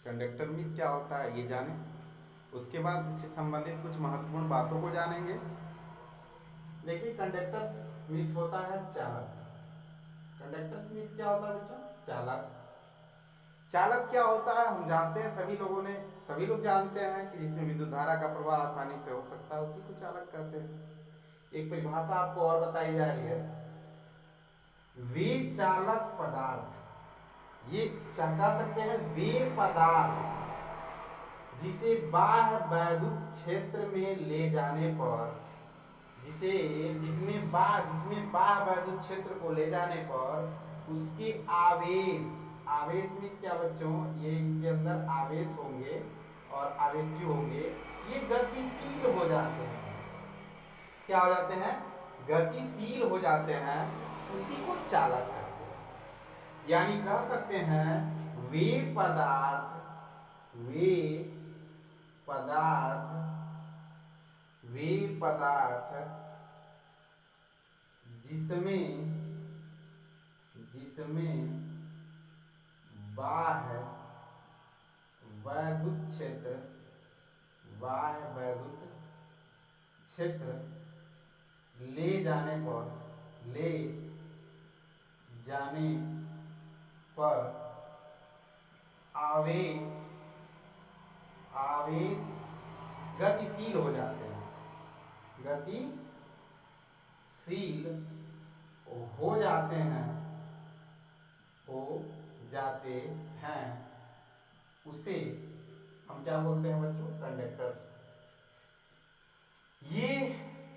Conductor means क्या होता है ये जाने। उसके बाद इससे संबंधित कुछ महत्वपूर्ण बातों को जानेंगे। देखिए कंडक्टर्स मीन्स होता है चालक। कंडक्टर्स मीन्स क्या होता है बच्चों? चालक। चालक क्या होता है हम जानते हैं, सभी लोग जानते हैं कि जिसमें विद्युत धारा का प्रवाह आसानी से हो सकता है, उसी को चालक कहते हैं। एक परिभाषा आपको और बताई जा रही है, वे चालक पदार्थ, ये कह सकते हैं वे पदार्थ जिसे बाह्य वैद्युत क्षेत्र में ले जाने पर, जिसमें बाह्य वैद्युत क्षेत्र को ले जाने पर उसके आवेश मीन्स क्या बच्चों? ये इसके अंदर आवेश होंगे और आवेश जो होंगे ये गतिशील हो जाते हैं। क्या हो जाते हैं? गतिशील हो जाते हैं, उसी को चालक कहते हैं। यानी कह सकते हैं वे पदार्थ जिसमें बाह्य वैद्युत क्षेत्र ले जाने पर आवेश गतिशील हो जाते हैं, उसे हम क्या बोलते हैं बच्चों? कंडक्टर्स। ये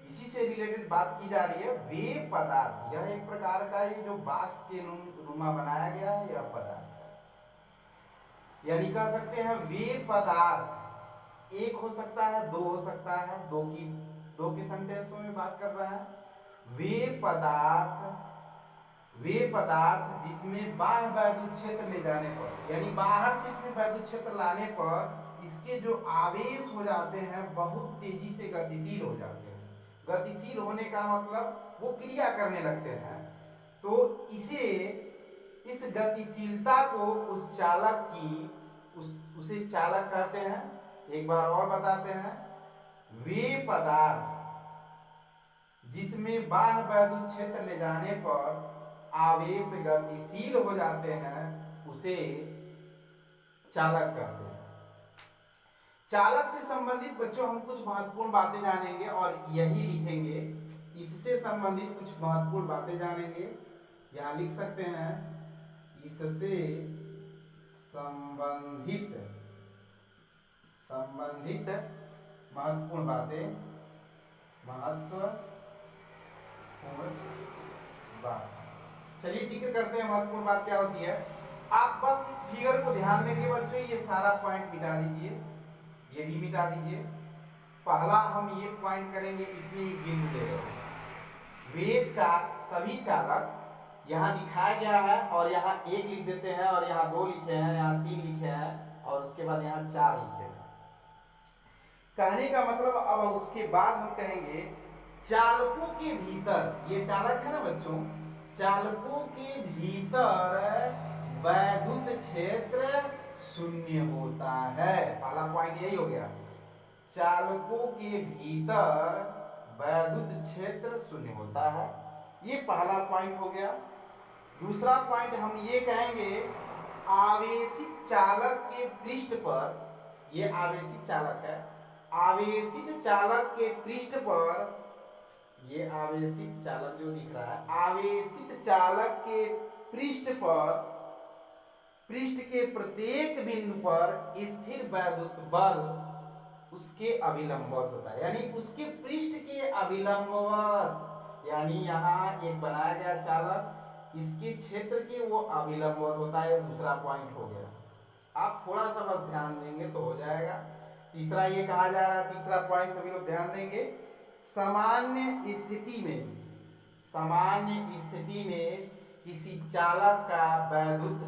इसी से रिलेटेड बात की जा रही है। वे पदार्थ, यह एक प्रकार का ये जो बाक्स के नुमा बनाया गया है, यह पदार्थ है। यानी कह सकते हैं वे पदार्थ, एक हो सकता है, दो हो सकता है, दो के सेंटेंसों में बात कर रहा है। वे पदार्थ जिसमें बाह्य वैद्युत क्षेत्र ले जाने पर, यानी बाहर से इसमें वैद्युत क्षेत्र लाने पर इसके जो आवेश हो जाते हैं बहुत तेजी से गतिशील हो जाते हैं। गतिशील होने का मतलब वो क्रिया करने लगते हैं। तो इस गतिशीलता को उसे चालक कहते हैं। एक बार और बताते हैं, वे पदार्थ जिसमें बाह्य वैद्युत क्षेत्र ले जाने पर आवेश गतिशील हो जाते हैं, उसे चालक कहते हैं। चालक से संबंधित बच्चों हम कुछ महत्वपूर्ण बातें जानेंगे और यही लिखेंगे। इससे संबंधित कुछ महत्वपूर्ण बातें जानेंगे, यहां लिख सकते हैं, इससे संबंधित महत्वपूर्ण बातें, चलिए जिक्र करते हैं महत्वपूर्ण बात क्या होती है। आप बस इस फिगर को ध्यान देंगे बच्चों, ये सारा पॉइंट मिटा दीजिए, ये भी मिटा दीजिए। पहला हम ये पॉइंट करेंगे, इसमें एक बिंदु ले रहे हैं। सभी चालक यहाँ दिखाया गया है और यहाँ एक लिख देते हैं और यहाँ दो लिखे हैं, यहाँ तीन लिखे हैं और उसके बाद यहाँ चार लिखे हैं। कहने का मतलब अब उसके बाद हम कहेंगे चालकों के भीतर, ये चालक है ना बच्चों, चालकों के भीतर वैद्युत क्षेत्र शून्य होता है। पहला पॉइंट यही हो गया, चालकों के भीतर वैद्युत क्षेत्र शून्य होता है, ये पहला पॉइंट हो गया। दूसरा पॉइंट हम ये कहेंगे, आवेशित चालक के पृष्ठ पर, ये आवेशित चालक है, आवेशित चालक के पृष्ठ पर, ये आवेशित चालक जो दिख रहा है, आवेशित चालक के पृष्ठ पर, पृष्ठ के प्रत्येक बिंदु पर स्थिर वैद्युत बल उसके अभिलंबवत होता है, यानी उसके पृष्ठ के अभिलंबवत, यानी यहाँ एक बनाया गया चालक, इसके क्षेत्र के वो अभिलंबवत होता है। दूसरा पॉइंट हो गया, आप थोड़ा सा बस ध्यान देंगे तो हो जाएगा। तीसरा ये कहा जा रहा है, तीसरा पॉइंट सभी लोग ध्यान देंगे, सामान्य स्थिति में किसी चालक का वैद्युत,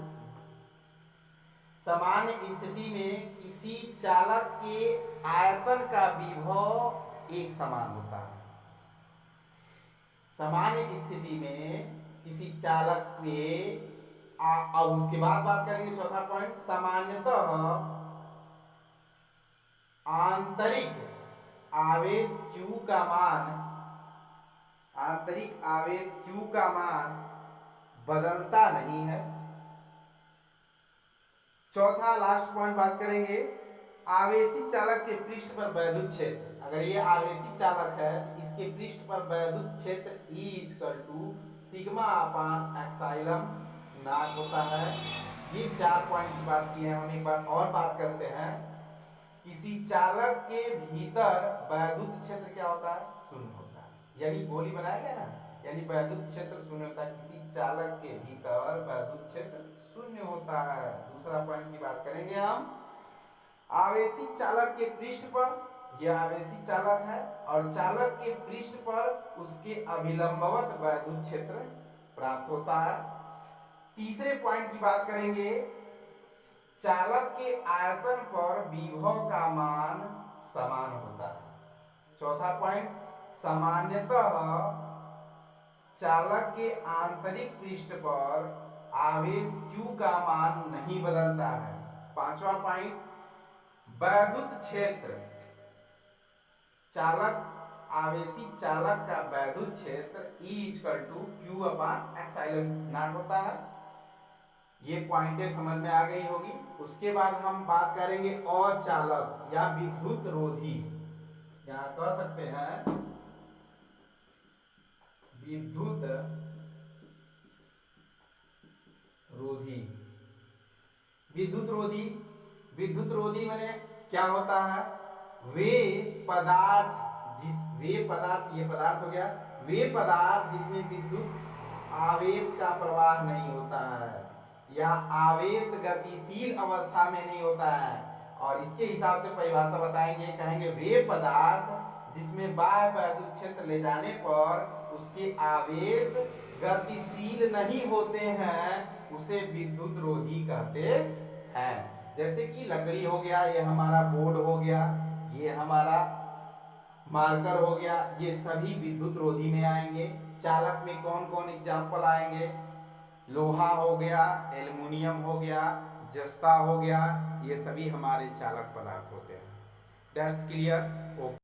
सामान्य स्थिति में किसी चालक के आयतन का विभव एक समान होता है। सामान्य स्थिति में किसी चालक के अब उसके बाद बात करेंगे चौथा पॉइंट, सामान्यतः आंतरिक आवेश Q का मान, आंतरिक आवेश Q का मान बदलता नहीं है। चौथा लास्ट पॉइंट बात करेंगे, आवेशी चालक के पृष्ठ पर वैद्युत क्षेत्र, अगर ये आवेशी चालक है इसके पृष्ठ पर वैद्युत क्षेत्र E = sigma upon epsilon not होता है। ये 4 पॉइंट की बात की है। हम एक बार और बात करते हैं, किसी चालक के भीतर वैद्युत क्षेत्र क्या होता है, शून्य होता है। यानी गोली बनाया गया ना, यानी वैद्युत क्षेत्र शून्य होता है, किसी चालक के भीतर वैद्युत क्षेत्र शून्य होता है। दूसरा पॉइंट की बात करेंगे हम, आवेशी चालक के पृष्ठ पर, यह आवेशी चालक है और चालक के पृष्ठ पर उसके अभिलंबवत वैद्युत क्षेत्र प्राप्त होता है। तीसरे पॉइंट की बात करेंगे, चालक के आयतन पर विभव का मान समान होता है। चौथा पॉइंट, सामान्यतः चालक के आंतरिक पृष्ठ पर आवेश Q का मान नहीं बदलता है। पांचवा पॉइंट, वैद्युत क्षेत्र, चालक आवेशी चालक का वैद्युत क्षेत्र E = Q/ε0 होता है। ये पॉइंटें समझ में आ गई होगी। उसके बाद हम बात करेंगे अचालक या विद्युत रोधी, यहां कह सकते हैं विद्युत रोधी। विद्युत रोधी, विद्युत रोधी माने क्या होता है, वे पदार्थ ये पदार्थ हो गया, वे पदार्थ जिसमें विद्युत आवेश का प्रवाह नहीं होता है या आवेश गतिशील अवस्था में नहीं होता है। और इसके हिसाब से परिभाषा बताएंगे, कहेंगे वे पदार्थ जिसमें बाह्य वैद्युत क्षेत्र ले जाने पर उसके आवेश गतिशील नहीं होते हैं, उसे विद्युत रोधी कहते हैं। जैसे कि लकड़ी हो गया, ये हमारा बोर्ड हो गया, ये हमारा मार्कर हो गया, ये सभी विद्युत रोधी में आएंगे। चालक में कौन कौन एग्जाम्पल आएंगे, लोहा हो गया, एल्युमिनियम हो गया, जस्ता हो गया, ये सभी हमारे चालक पदार्थ होते हैं। That's clear. ओके।